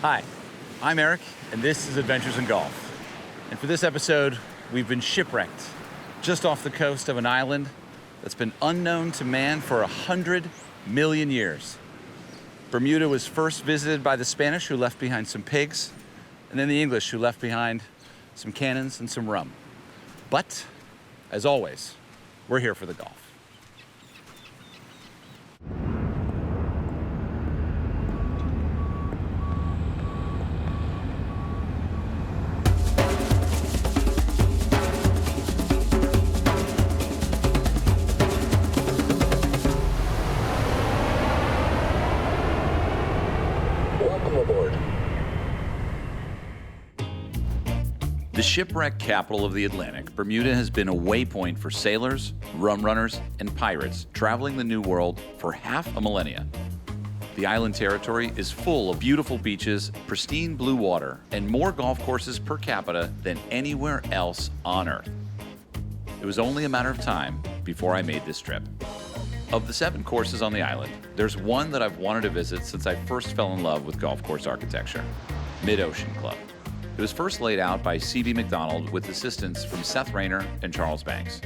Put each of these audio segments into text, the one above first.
Hi, I'm Erik, and this is Adventures in Golf. And for this episode, we've been shipwrecked just off the coast of an island that's been unknown to man for 100 million years. Bermuda was first visited by the Spanish, who left behind some pigs, and then the English, who left behind some cannons and some rum. But, as always, we're here for the golf. The shipwreck capital of the Atlantic, Bermuda has been a waypoint for sailors, rum runners, and pirates traveling the New World for half a millennia. The island territory is full of beautiful beaches, pristine blue water, and more golf courses per capita than anywhere else on Earth. It was only a matter of time before I made this trip. Of the 7 courses on the island, there's one that I've wanted to visit since I first fell in love with golf course architecture, Mid-Ocean Club. It was first laid out by C.B. McDonald with assistance from Seth Rayner and Charles Banks.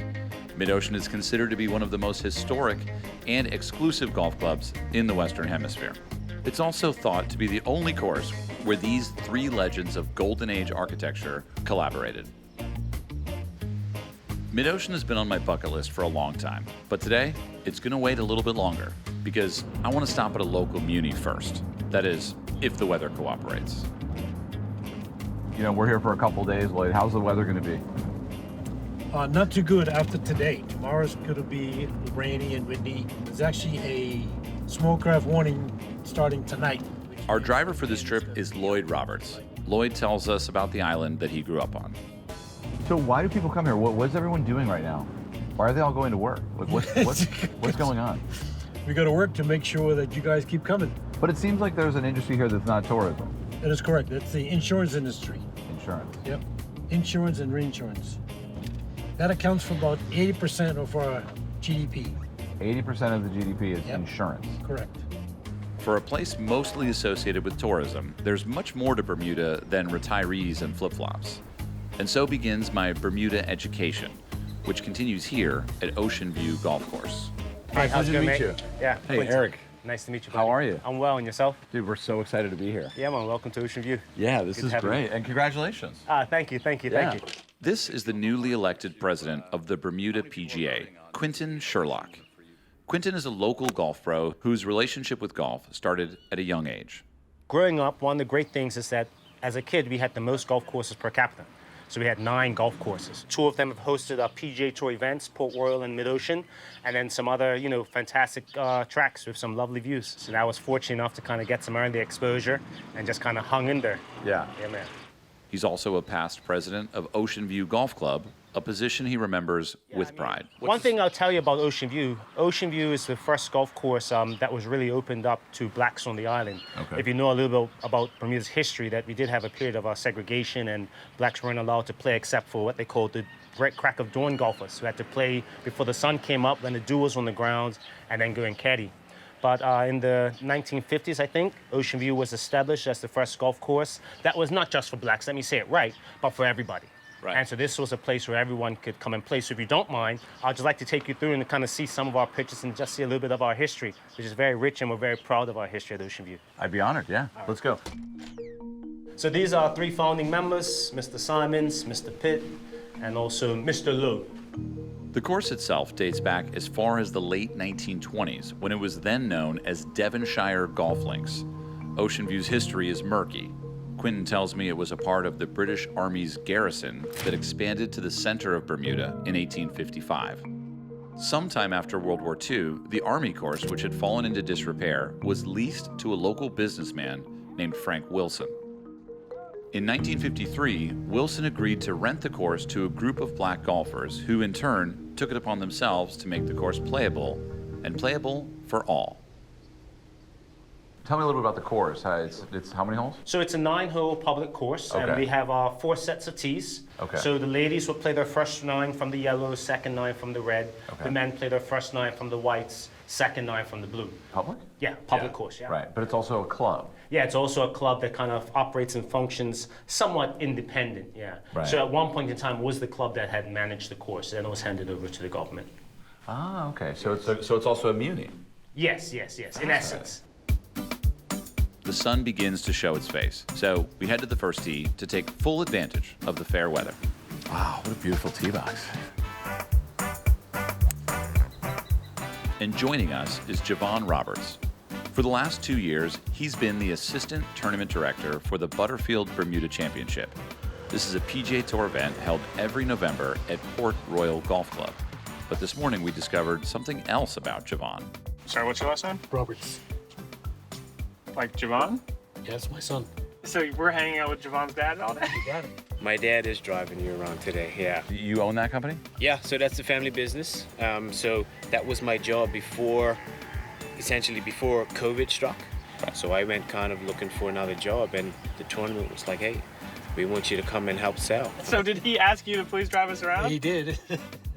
Mid-Ocean is considered to be one of the most historic and exclusive golf clubs in the Western Hemisphere. It's also thought to be the only course where these 3 legends of Golden Age architecture collaborated. Mid-Ocean has been on my bucket list for a long time, but today it's going to wait a little bit longer because I want to stop at a local muni first. That is, if the weather cooperates. You know, we're here for a couple days, Lloyd. How's the weather going to be? Not too good after today. Tomorrow's going to be rainy and windy. There's actually a small craft warning starting tonight. Our driver for this trip is Lloyd Roberts. Lloyd tells us about the island that he grew up on. So why do people come here? What's everyone doing right now? Why are they all going to work? Like, what's going on? We go to work to make sure that you guys keep coming. But it seems like there's an industry here that's not tourism. That is correct. That's the insurance industry. Insurance. Yep. Insurance and reinsurance. That accounts for about 80% of our GDP. 80% of the GDP is insurance. Correct. For a place mostly associated with tourism, there's much more to Bermuda than retirees and flip-flops. And so begins my Bermuda education, which continues here at Ocean View Golf Course. Hi, how's it going to meet you? Yeah. Hey, Quinton. Eric. Nice to meet you, buddy. How are you? I'm well, and yourself? Dude, we're so excited to be here. Yeah, man, welcome to Ocean View. Yeah, this Good is to have you. great. And congratulations. Thank you. This is the newly elected president of the Bermuda PGA, Quinton Sherlock. Quinton is a local golf pro whose relationship with golf started at a young age. Growing up, one of the great things is that as a kid, we had the most golf courses per capita. So we had 9 golf courses. 2 of them have hosted our PGA Tour events, Port Royal and Mid-Ocean, and then some other, fantastic tracks with some lovely views. So I was fortunate enough to kind of get some early exposure and just kind of hung in there. Yeah. Yeah, man. He's also a past president of Ocean View Golf Club, a position he remembers with pride. One thing I'll tell you about Ocean View is the first golf course that was really opened up to blacks on the island. Okay. If you know a little bit about Bermuda's history, that we did have a period of segregation and blacks weren't allowed to play except for what they called the crack of dawn golfers, who had to play before the sun came up, when the dew was on the ground, and then go and caddy. But in the 1950s, I think, Ocean View was established as the first golf course that was not just for blacks, let me say it right, but for everybody. Right. And so this was a place where everyone could come and play. So if you don't mind, I'd just like to take you through and kind of see some of our pictures and just see a little bit of our history, which is very rich, and we're very proud of our history at Ocean View. I'd be honored, yeah. Let's go. So these are 3 founding members, Mr. Simons, Mr. Pitt, and also Mr. Lowe. The course itself dates back as far as the late 1920s, when it was then known as Devonshire Golf Links. Ocean View's history is murky. Quinton tells me it was a part of the British Army's garrison that expanded to the center of Bermuda in 1855. Sometime after World War II, the Army course, which had fallen into disrepair, was leased to a local businessman named Frank Wilson. In 1953, Wilson agreed to rent the course to a group of black golfers who, in turn, took it upon themselves to make the course playable, and playable for all. Tell me a little bit about the course. It's how many holes? So it's a 9-hole public course, and Okay. we have 4 sets of tees. Okay. So the ladies will play their first 9 from the yellow, second 9 from the red. Okay. The men play their first 9 from the whites, second iron from the blue. Public? Yeah, public course, yeah. Right, but it's also a club. Yeah, it's also a club that kind of operates and functions somewhat independent, yeah. Right. So at one point in time, it was the club that had managed the course, then it was handed over to the government. Ah, okay. So it's also a muni. Yes, in essence. The sun begins to show its face, so we head to the first tee to take full advantage of the fair weather. Wow, what a beautiful tee box. And joining us is Javon Roberts. For the last 2 years, he's been the assistant tournament director for the Butterfield Bermuda Championship. This is a PGA Tour event held every November at Port Royal Golf Club. But this morning we discovered something else about Javon. Sorry, what's your last name? Roberts. Like Javon? Yes, my son. So we're hanging out with Javon's dad all day? You got it. My dad is driving you around today, yeah. You own that company? Yeah, so that's the family business. So that was my job essentially before COVID struck. So I went kind of looking for another job, and the tournament was like, hey, we want you to come and help sell. So did he ask you to please drive us around? He did.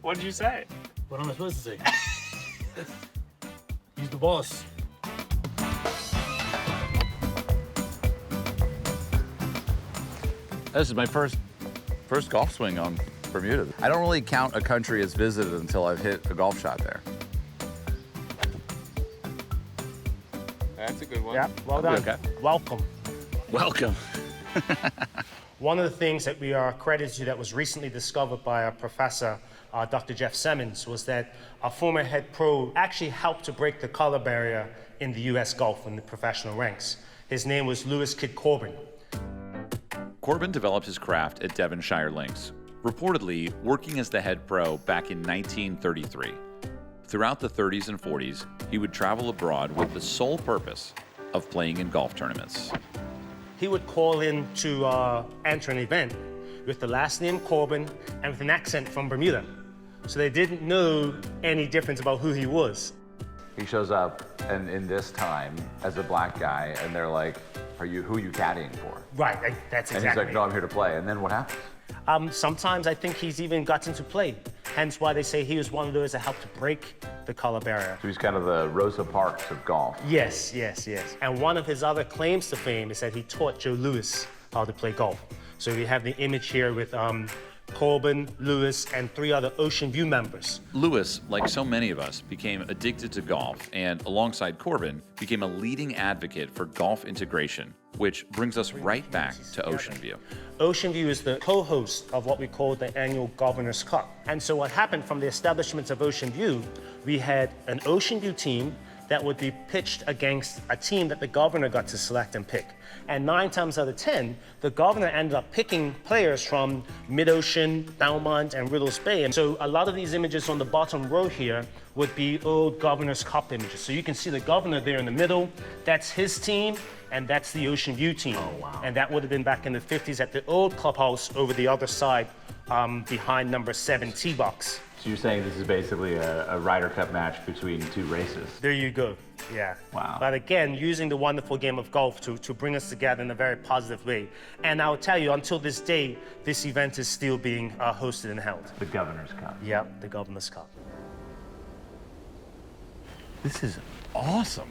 What did you say? What am I supposed to say? He's the boss. This is my first golf swing on Bermuda. I don't really count a country as visited until I've hit a golf shot there. That's a good one. Yeah, well done. Okay. Welcome. Welcome. One of the things that we are credited to that was recently discovered by our professor, Dr. Jeff Simmons, was that a former head pro actually helped to break the color barrier in the U.S. golf in the professional ranks. His name was Lewis Kid Corbin. Corbin developed his craft at Devonshire Links, reportedly working as the head pro back in 1933. Throughout the 30s and 40s, he would travel abroad with the sole purpose of playing in golf tournaments. He would call in to enter an event with the last name Corbin and with an accent from Bermuda. So they didn't know any difference about who he was. He shows up and in this time as a black guy, and they're like, who are you caddying for? Right, that's And exactly he's like, no, it. I'm here to play. And then what happens? Sometimes I think he's even gotten to play. Hence why they say he was one of those that helped to break the color barrier. So he's kind of the Rosa Parks of golf. Yes. And one of his other claims to fame is that he taught Joe Louis how to play golf. So we have the image here with Corbin, Lewis, and 3 other Ocean View members. Lewis, like so many of us, became addicted to golf and, alongside Corbin, became a leading advocate for golf integration, which brings us right back to Ocean View. Ocean View is the co-host of what we call the annual Governor's Cup. And so what happened from the establishment of Ocean View, we had an Ocean View team that would be pitched against a team that the governor got to select and pick. And 9 times out of 10, the governor ended up picking players from Mid-Ocean, Belmont, and Riddles Bay. And so a lot of these images on the bottom row here would be old Governor's Cup images. So you can see the governor there in the middle. That's his team, and that's the Ocean View team. Oh, wow. And that would have been back in the 50s at the old clubhouse over the other side behind number 7 tee box. So you're saying this is basically a Ryder Cup match between 2 races? There you go, yeah. Wow. But again, using the wonderful game of golf to bring us together in a very positive way. And I'll tell you, until this day, this event is still being hosted and held. The Governor's Cup. Yep, the Governor's Cup. This is awesome.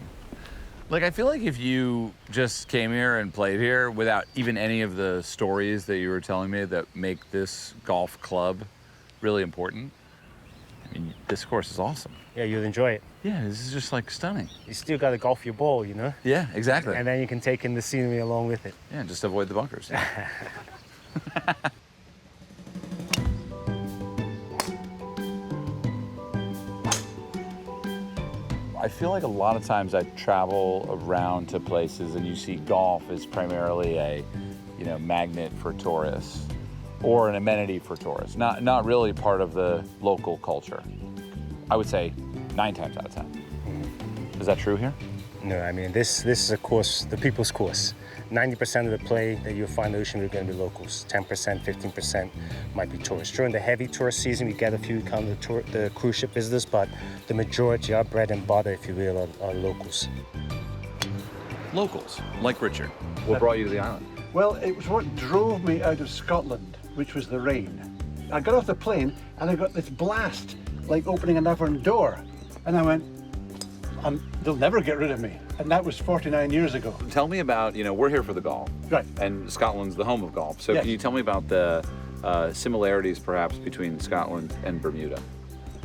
Like, I feel like if you just came here and played here without even any of the stories that you were telling me that make this golf club really important, I mean, this course is awesome. Yeah, you'll enjoy it. Yeah, this is just like stunning. You still got to golf your ball, you know? Yeah, exactly. And then you can take in the scenery along with it. Yeah, just avoid the bunkers. I feel like a lot of times I travel around to places and you see golf as primarily a, magnet for tourists or an amenity for tourists, not really part of the local culture. I would say 9 times out of 10. Is that true here? No, I mean, this is a course, the people's course. 90% of the play that you'll find in Ocean View are going to be locals. 10%, 15% might be tourists. During the heavy tourist season, we get a few kind of the cruise ship visitors, but the majority, our bread and butter, if you will, are locals. Locals, like Richard. What brought you to the island? Well, it was what drove me out of Scotland, which was the rain. I got off the plane and I got this blast, like opening another door. And I went, and they'll never get rid of me. And that was 49 years ago. Tell me about, we're here for the golf. Right. And Scotland's the home of golf. So Yes. can you tell me about the similarities perhaps between Scotland and Bermuda?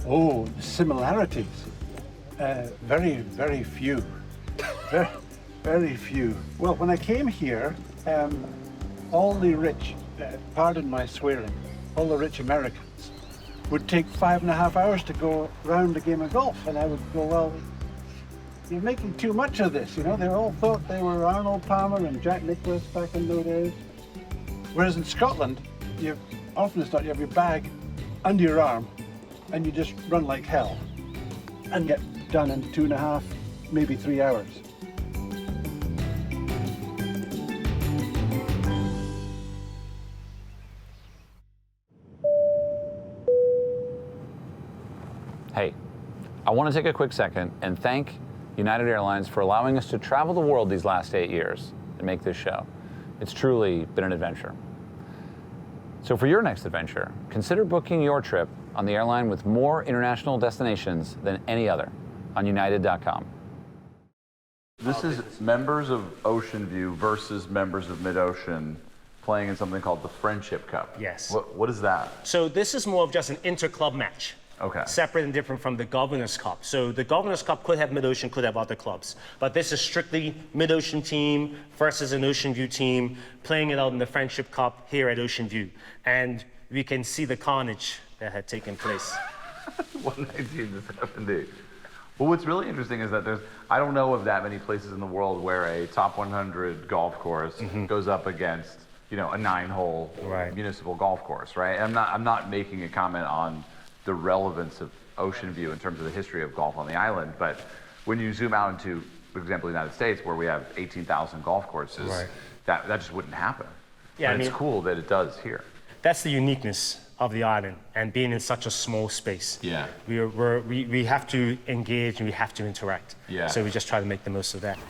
Oh, the similarities. Very, very few. Very, very few. Well, when I came here, all the rich, pardon my swearing, all the rich Americans would take 5.5 hours to go round a game of golf. And I would go, well, you're making too much of this, They all thought they were Arnold Palmer and Jack Nicklaus back in those days. Whereas in Scotland, you often you have your bag under your arm and you just run like hell and get done in 2.5, maybe 3 hours. Hey, I want to take a quick second and thank United Airlines for allowing us to travel the world these last 8 years and make this show. It's truly been an adventure. So for your next adventure, consider booking your trip on the airline with more international destinations than any other on United.com. This is members of Ocean View versus members of Mid-Ocean playing in something called the Friendship Cup. Yes. What is that? So this is more of just an inter-club match. Okay. Separate and different from the Governor's Cup. So the Governor's Cup could have Mid-Ocean, could have other clubs. But this is strictly Mid-Ocean team versus an Ocean View team playing it out in the Friendship Cup here at Ocean View. And we can see the carnage that had taken place. 119 to 70. Well, what's really interesting is that I don't know of that many places in the world where a top 100 golf course goes up against, a 9-hole municipal golf course, right? And I'm not making a comment on the relevance of Ocean View in terms of the history of golf on the island, but when you zoom out into, for example, the United States, where we have 18,000 golf courses, that just wouldn't happen. Yeah, but it's cool that it does here. That's the uniqueness of the island and being in such a small space. Yeah. We have to engage and we have to interact. Yeah. So we just try to make the most of that.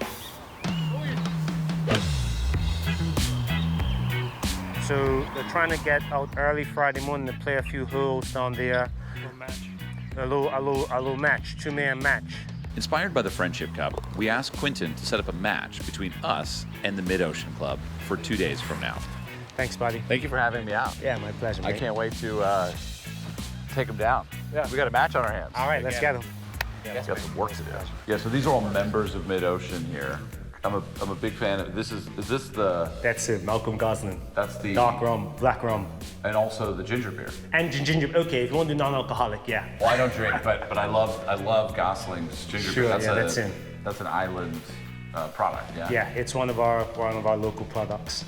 So they're trying to get out early Friday morning to play a few holes down there. A little match, 2-man match. Inspired by the Friendship Cup, we asked Quinton to set up a match between us and the Mid-Ocean Club for 2 days from now. Thanks, buddy. Thank you for having me out. Yeah, my pleasure, I mate. can't wait to take them down. Yeah. We got a match on our hands. All right, let's get them. It's got some work to do. Yeah, so these are all members of Mid-Ocean here. I'm a big fan of this. Is this the? That's it, Malcolm Gosling. That's the dark rum, black rum, and also the ginger beer. And ginger. Okay, if you want to do non-alcoholic, yeah. Well, I don't drink, but I love Gosling's ginger beer. That's in. That's an island product. Yeah. Yeah, it's one of our local products.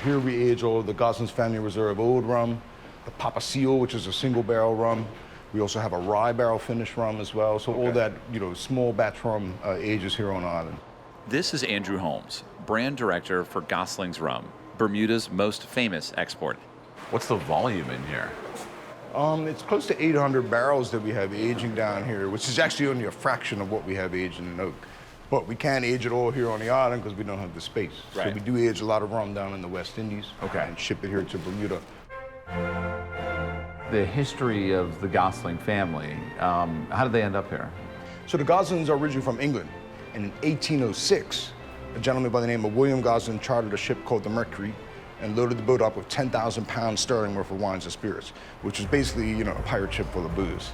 Here we age all of the Gosling's Family Reserve Old Rum, the Papa Seal, which is a single barrel rum. We also have a rye barrel finish rum as well. So all that, small batch rum ages here on the island. This is Andrew Holmes, brand director for Gosling's Rum, Bermuda's most famous export. What's the volume in here? It's close to 800 barrels that we have aging down here, which is actually only a fraction of what we have aged in an oak. But we can't age it all here on the island because we don't have the space. Right. So we do age a lot of rum down in the West Indies and ship it here to Bermuda. The history of the Gosling family, how did they end up here? So the Goslings are originally from England. And in 1806, a gentleman by the name of William Gosling chartered a ship called the Mercury and loaded the boat up with 10,000 pounds sterling worth of wines and spirits, which was basically, a pirate ship full of booze.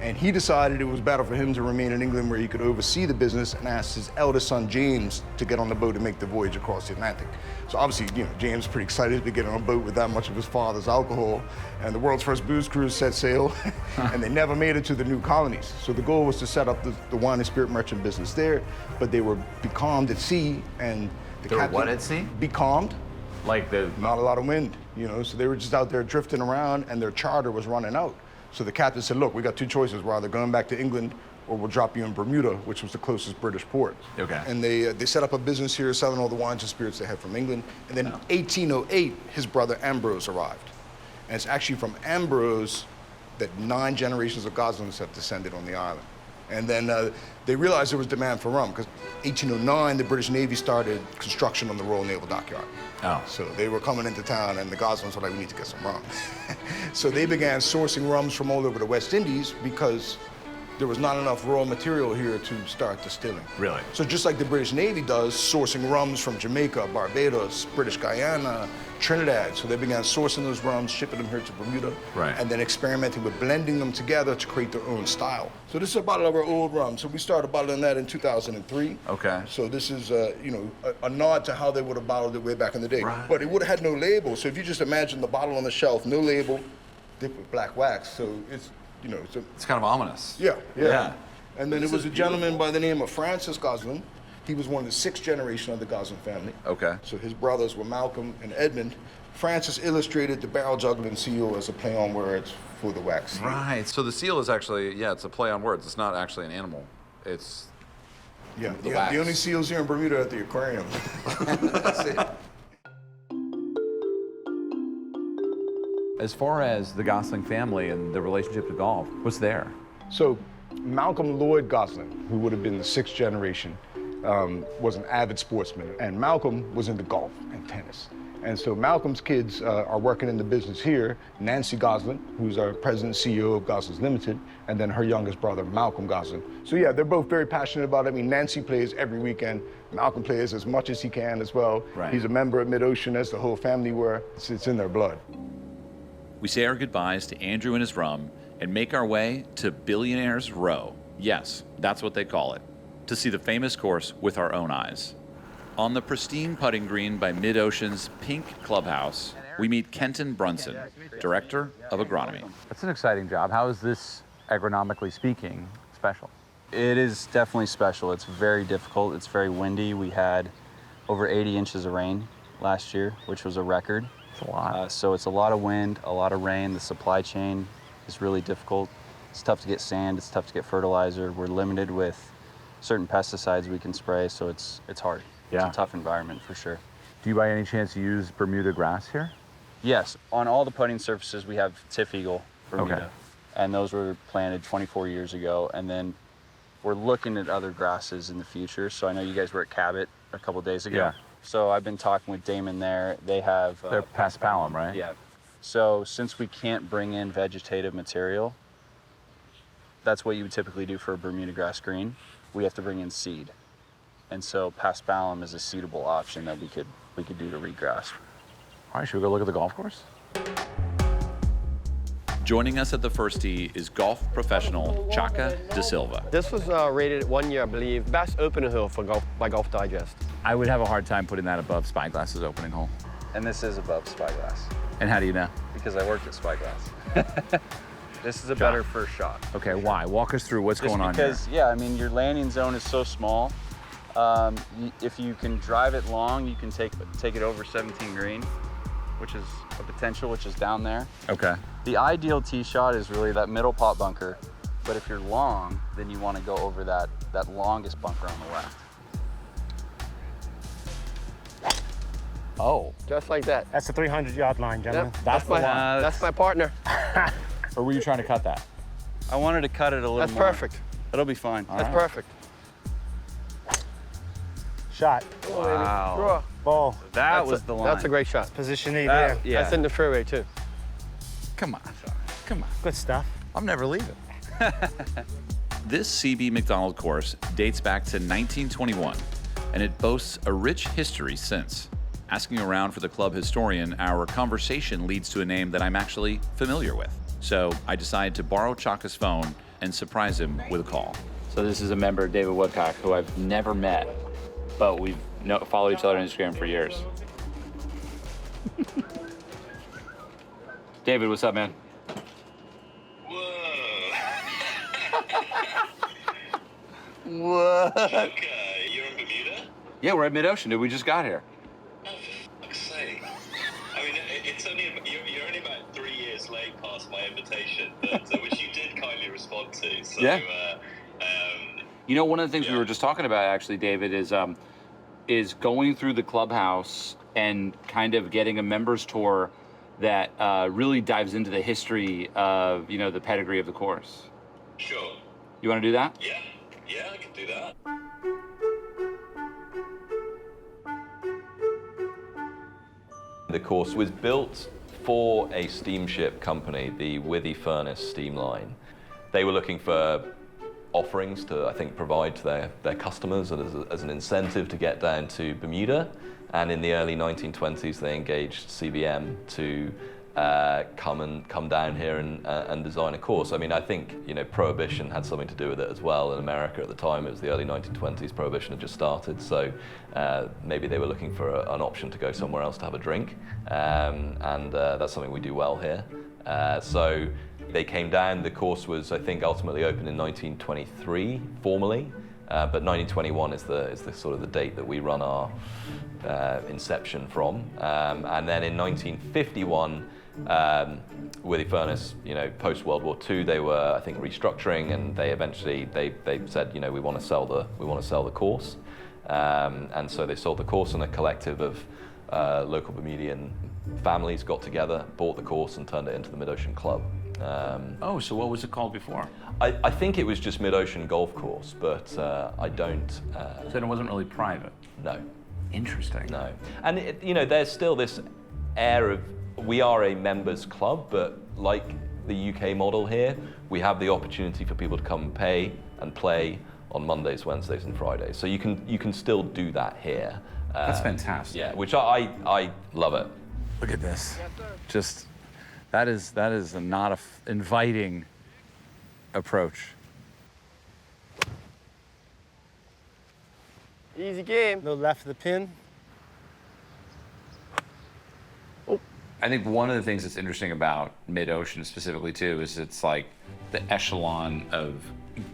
And he decided it was better for him to remain in England where he could oversee the business and asked his eldest son, James, to get on the boat and make the voyage across the Atlantic. So obviously, James is pretty excited to get on a boat with that much of his father's alcohol. And the world's first booze cruise set sail, and they never made it to the new colonies. So the goal was to set up the wine and spirit merchant business there, but they were becalmed at sea, and the captain... what at sea? Becalmed. Like Not a lot of wind, so they were just out there drifting around, and their charter was running out. So the captain said, look, we got two choices. We're either going back to England or we'll drop you in Bermuda, which was the closest British port. Okay. And they set up a business here selling all the wines and spirits they had from England. And then in 1808, his brother Ambrose arrived. And it's actually from Ambrose that 9 generations of Goslings have descended on the island. And then they realized there was demand for rum because 1809, the British Navy started construction on the Royal Naval Dockyard. Oh. So they were coming into town and the Goslings were like, we need to get some rum. So they began sourcing rums from all over the West Indies because there was not enough raw material here to start distilling. Really? So just like the British Navy does, sourcing rums from Jamaica, Barbados, British Guyana, Trinidad. So they began sourcing those rums, shipping them here to Bermuda, Right. and then experimenting with blending them together to create their own style. So this is a bottle of our old rum. So we started bottling that in 2003. Okay. So this is, a nod to how they would have bottled it way back in the day. Right. But it would have had no label. So if you just imagine the bottle on the shelf, no label, dipped with black wax. So it's, It's kind of ominous. yeah. Yeah. And then it was a gentleman by the name of Francis Gosling. He was one of the 6th generation of the Gosling family. Okay. So his brothers were Malcolm and Edmund. Francis illustrated the barrel juggling seal as a play on words for the wax seal. Right. So the seal is actually, it's a play on words. It's not actually an animal. It's Yeah, the the wax. only seals here in Bermuda are at the aquarium. That's it. As far as the Gosling family and the relationship to golf, what's there? So Malcolm Lloyd Gosling, who would have been the 6th generation, was an avid sportsman, and Malcolm was into golf and tennis. And so Malcolm's kids are working in the business here. Nancy Gosling, who's our president and CEO of Gosling's Limited, and then her youngest brother, Malcolm Gosling. So yeah, they're both very passionate about it. I mean, Nancy plays every weekend. Malcolm plays as much as he can as well. Right. He's a member of Mid-Ocean, as the whole family were. It's in their blood. We say our goodbyes to Andrew and his rum and make our way to Billionaires Row. Yes, that's what they call it, to see the famous course with our own eyes. On the pristine putting green by Mid-Ocean's Pink Clubhouse, we meet Quinton Brunson, Director of Agronomy. That's an exciting job. How is this, agronomically speaking, special? It is definitely special. It's very difficult. It's very windy. We had over 80 inches of rain last year, which was a record. It's a lot. So it's a lot of wind, a lot of rain. The supply chain is really difficult. It's tough to get sand. It's tough to get fertilizer. We're limited with certain pesticides we can spray, so it's hard. Yeah. It's a tough environment for sure. Do you by any chance use Bermuda grass here? Yes, on all the putting surfaces we have Tiff Eagle Bermuda, Okay. and those were planted 24 years ago. And then we're looking at other grasses in the future. So I know you guys were at Cabot a couple days ago. Yeah. So I've been talking with Damon there. They have They're paspalum, right? Yeah. So since we can't bring in vegetative material, that's what you would typically do for a Bermuda grass green. We have to bring in seed. And so paspalum is a seedable option that we could do to regrass. All right, should we go look at the golf course? Joining us at the first tee is golf professional Chaka De Silva. This was rated 1 year, I believe, best opening hole for golf by Golf Digest. I would have a hard time putting that above Spyglass's opening hole. And this is above Spyglass And how do you know? because I worked at Spyglass. This is a better first shot. Okay, why? Walk us through what's going on here. Because, yeah, I mean, your landing zone is so small. If you can drive it long, you can take it over 17 green, which is a potential, which is down there. Okay. The ideal tee shot is really that middle pot bunker, but if you're long, then you want to go over that longest bunker on the left. Oh. Just like that. That's the 300-yard line, gentlemen. Yep, That's the one. that's my partner. Or were you trying to cut that? I wanted to cut it a little That's more. perfect. It'll be fine. That's perfect. Shot. Wow. Draw. Ball. That was the line. That's a great shot. Position E That- there. yeah. That's in the fairway too. Come on. Come on. Good stuff. I'm never leaving. This CB McDonald course dates back to 1921, and it boasts a rich history since. Asking around for the club historian, our conversation leads to a name that I'm actually familiar with. So I decided to borrow Chaka's phone and surprise him with a call. So this is a member, David Woodcock, who I've never met, but we've followed each other on Instagram for years. David, what's up, man? What? Okay, you're in Bermuda? Yeah, we're at Mid-Ocean, dude. We just got here. Oh, for fuck's sake. I mean, it's only you're only about 3 years late past my invitation, but, which you did kindly respond to. So, Yeah. You know, one of the things we were just talking about, actually, David, is going through the clubhouse and kind of getting a members tour that really dives into the history of, the pedigree of the course. Sure. You want to do that? Yeah, I can do that. The course was built for a steamship company, the Withy Furnace Steam Line. They were looking for offerings to, I think, provide to their customers as an incentive to get down to Bermuda. And in the early 1920s, they engaged CBM to come down here and design a course. I mean, I think, you know, Prohibition had something to do with it as well in America at the time. It was the early 1920s. Prohibition had just started, so maybe they were looking for an option to go somewhere else to have a drink. And that's something we do well here. So they came down. The course was, I think, ultimately opened in 1923 formally, but 1921 is the sort of the date that we run our inception from. And then in 1951, Withy Furnace, you know, post World War II, they were, I think, restructuring, and they eventually they said, you know, we want to sell the course, and so they sold the course, and a collective of local Bermudian families got together, bought the course, and turned it into the Mid-Ocean Club. So what was it called before? I think it was just Mid-Ocean Golf Course, but I don't. So it wasn't really private? No. Interesting. No. And, you know, there's still this air of, we are a members club, but like the UK model here, we have the opportunity for people to come and pay and play on Mondays, Wednesdays, and Fridays. So you can still do that here. That's fantastic. Yeah, which I love it. Look at this. Just, that is not a inviting approach. Easy game. A little left of the pin. I think one of the things that's interesting about Mid-Ocean specifically too is it's like the echelon of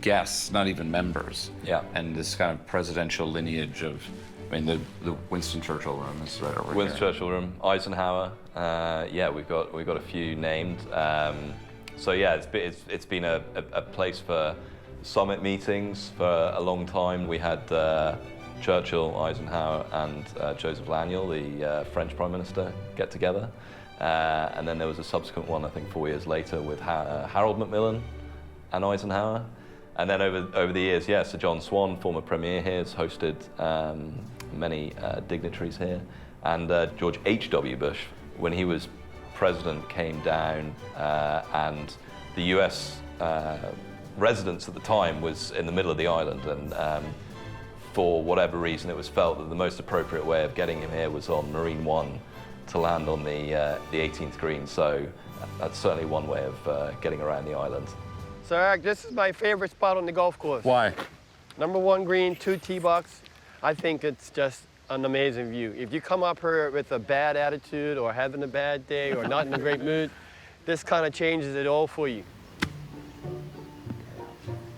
guests, not even members. Yeah. And this kind of presidential lineage of, I mean, the Winston Churchill room is right over Winston here. Churchill room, Eisenhower. Yeah, we've got a few named. So yeah, it's been a place for summit meetings for a long time. We had Churchill, Eisenhower, and Joseph Laniel, the French Prime Minister, get together. And then there was a subsequent one, I think 4 years later, with Harold Macmillan and Eisenhower. And then over the years, yeah, Sir John Swan, former Premier here, has hosted many dignitaries here. And George H.W. Bush, when he was president, came down and the US residence at the time was in the middle of the island. And for whatever reason, it was felt that the most appropriate way of getting him here was on Marine One to land on the 18th green. So that's certainly one way of getting around the island. So Eric, this is my favorite spot on the golf course. Why? Number 1 green, 2 tee box. I think it's just an amazing view. If you come up here with a bad attitude or having a bad day or not in a great mood, this kind of changes it all for you.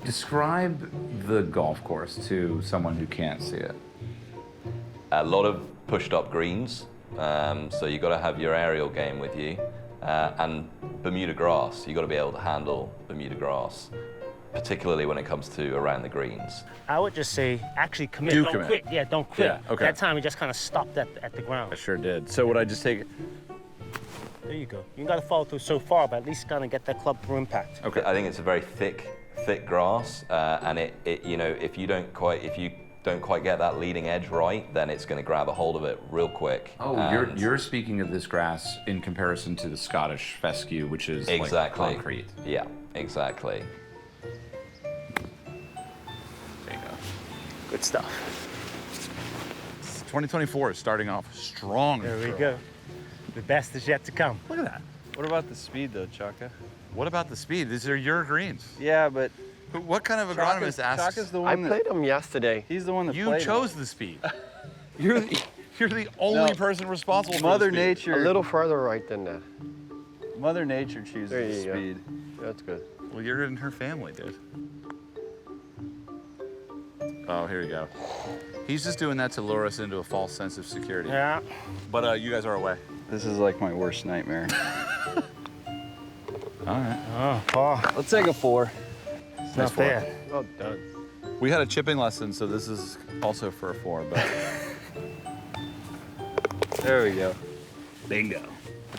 Describe the golf course to someone who can't see it. A lot of pushed up greens, so you've got to have your aerial game with you. And Bermuda grass, you've got to be able to handle Bermuda grass, particularly when it comes to around the greens. I would just say, actually commit. Do don't commit. quit. Yeah, don't quit. Yeah, okay. That time we just kind of stopped at the ground. I sure did. So would I just take it? There you go. You got to follow through so far, but at least kind of get that club through impact. Okay. I think it's a very thick grass, and it you know, if you don't quite get that leading edge right, then it's going to grab a hold of it real quick. Oh, you're speaking of this grass in comparison to the Scottish fescue, which is exactly like concrete. Yeah, exactly. There you go. Good stuff. 2024 is starting off strong. There we go. The best is yet to come. Look at that. What about the speed, though, Chaka? What about the speed? These are your greens. Yeah, but What kind of agronomist asks? Chaka's the I one played them yesterday. He's the one that You played chose the speed. You're the only person responsible Mother for the speed. Nature. A little further right than that. Mother Nature chooses There the you go. speed. That's good. Well, you're in her family, dude. Oh, here you go. He's just doing that to lure us into a false sense of security. Yeah. But you guys are away. This is like my worst nightmare. All right. Oh, Paul. Let's take a 4. It's not bad. Well done. We had a chipping lesson, so this is also for a 4, but There we go. Bingo.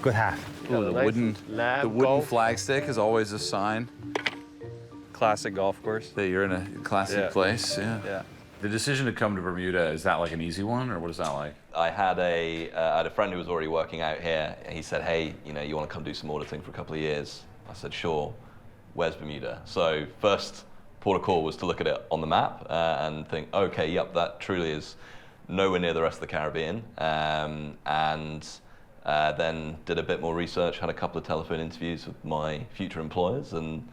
Good half. ooh, the Nice wooden lab the wooden golf. flagstick is always a sign. classic golf course. That you're in a classic place, yeah. Yeah. The decision to come to Bermuda, is that like an easy one, or what is that like? I had a friend who was already working out here. He said, hey, you know, you want to come do some auditing for a couple of years? I said, sure. Where's Bermuda? So first port of call was to look at it on the map and think, okay, yep, that truly is nowhere near the rest of the Caribbean. And then did a bit more research, had a couple of telephone interviews with my future employers, and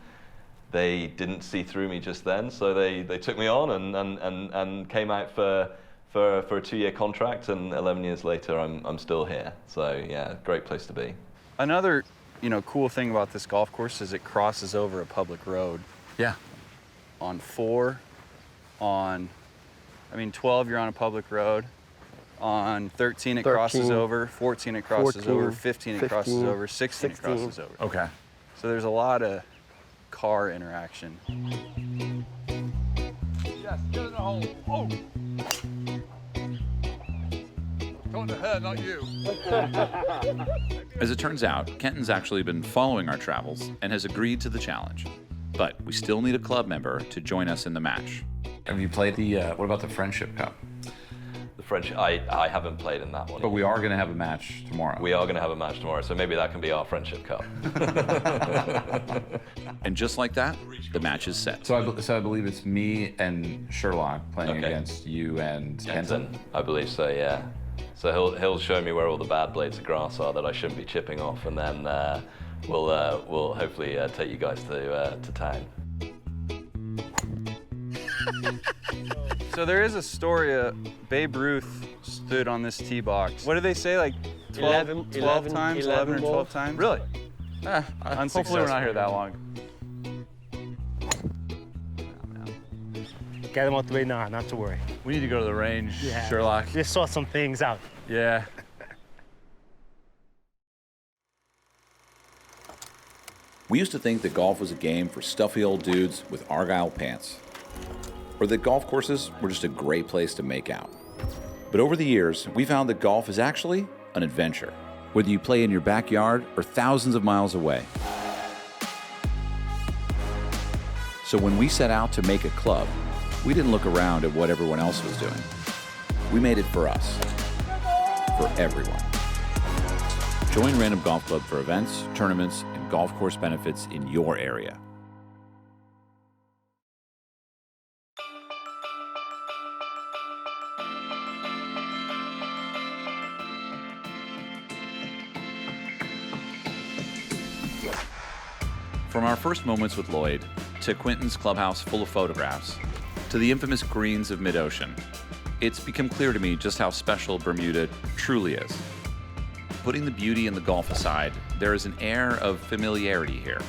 they didn't see through me just then, so they took me on and came out for a 2-year contract, and 11 years later I'm still here. So yeah, great place to be. Another, cool thing about this golf course is it crosses over a public road. Yeah. On 12 you're on a public road. On 13 it crosses over, 14 it crosses over, 15 it crosses over, 16 it crosses over. Okay. So there's a lot of car interaction. Yes, get in the hole. Oh! Going to her, not you. As it turns out, Quinton's actually been following our travels and has agreed to the challenge. But we still need a club member to join us in the match. Have you played the, what about the Friendship Cup? The French, I haven't played in that one. But we are going to have a match tomorrow. We are going to have a match tomorrow, so maybe that can be our Friendship Cup. And just like that, the match is set. So I believe it's me and Sherlock playing against you and Quinton? I believe so, yeah. So he'll show me where all the bad blades of grass are that I shouldn't be chipping off, and then we'll hopefully take you guys to town. So there is a story, Babe Ruth stood on this tee box. What did they say, like 12 times, 11 or 12 times? Really? Hopefully we're not here that long. Get them out the way now, not to worry. We need to go to the range, Sherlock. Just sort some things out. Yeah. We used to think that golf was a game for stuffy old dudes with Argyle pants, or that golf courses were just a great place to make out. But over the years, we found that golf is actually an adventure, whether you play in your backyard or thousands of miles away. So when we set out to make a club, we didn't look around at what everyone else was doing. We made it for us, for everyone. Join Random Golf Club for events, tournaments, and golf course benefits in your area. From our first moments with Lloyd, to Quinton's clubhouse full of photographs, to the infamous greens of mid-ocean, it's become clear to me just how special Bermuda truly is. Putting the beauty and the golf aside, there is an air of familiarity here.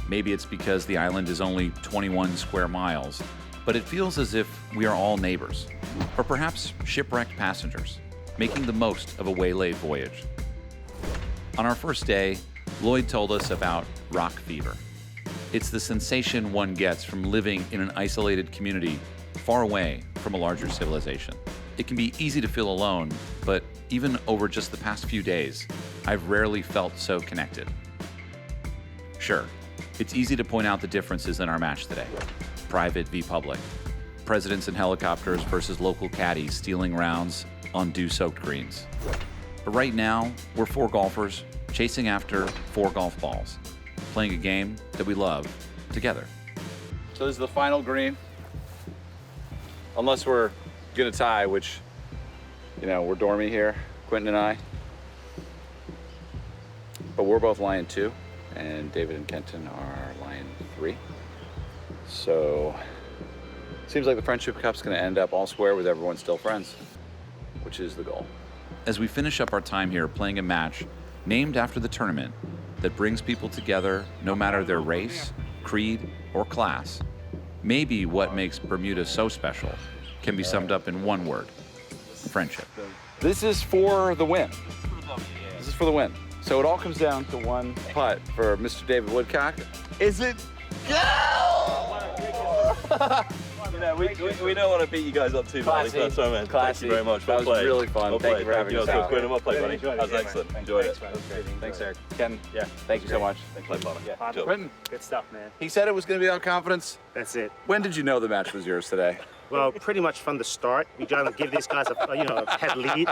Maybe it's because the island is only 21 square miles, but it feels as if we are all neighbors, or perhaps shipwrecked passengers, making the most of a waylaid voyage. On our first day, Lloyd told us about rock fever. It's the sensation one gets from living in an isolated community far away from a larger civilization. It can be easy to feel alone, but even over just the past few days, I've rarely felt so connected. Sure, it's easy to point out the differences in our match today. Private v public. Presidents in helicopters versus local caddies stealing rounds on dew-soaked greens. But right now, we're 4 golfers chasing after 4 golf balls, playing a game that we love together. So this is the final green. Unless we're gonna tie, which, we're dormy here, Quinton and I. But we're both line 2, and David and Quinton are line 3. So, seems like the Friendship Cup's gonna end up all square with everyone still friends, which is the goal. As we finish up our time here playing a match named after the tournament that brings people together no matter their race, creed, or class, maybe what makes Bermuda so special can be summed up in one word: friendship. This is for the win. This is for the win. So it all comes down to one putt for Mr. David Woodcock. Is it? Go! You know, we don't want to beat you guys up too badly first time, man. Thank you very much. That was really fun. Thank you for having us out. Quinton, well played, buddy. That was excellent. Enjoyed it. Thanks, Eric. Ken, thank you so much. Play partner. Yeah. Quinton, Good stuff, man. he said it was going to be on confidence. That's it. When did you know the match was yours today? Well, pretty much from the start. We trying to give these guys a head lead.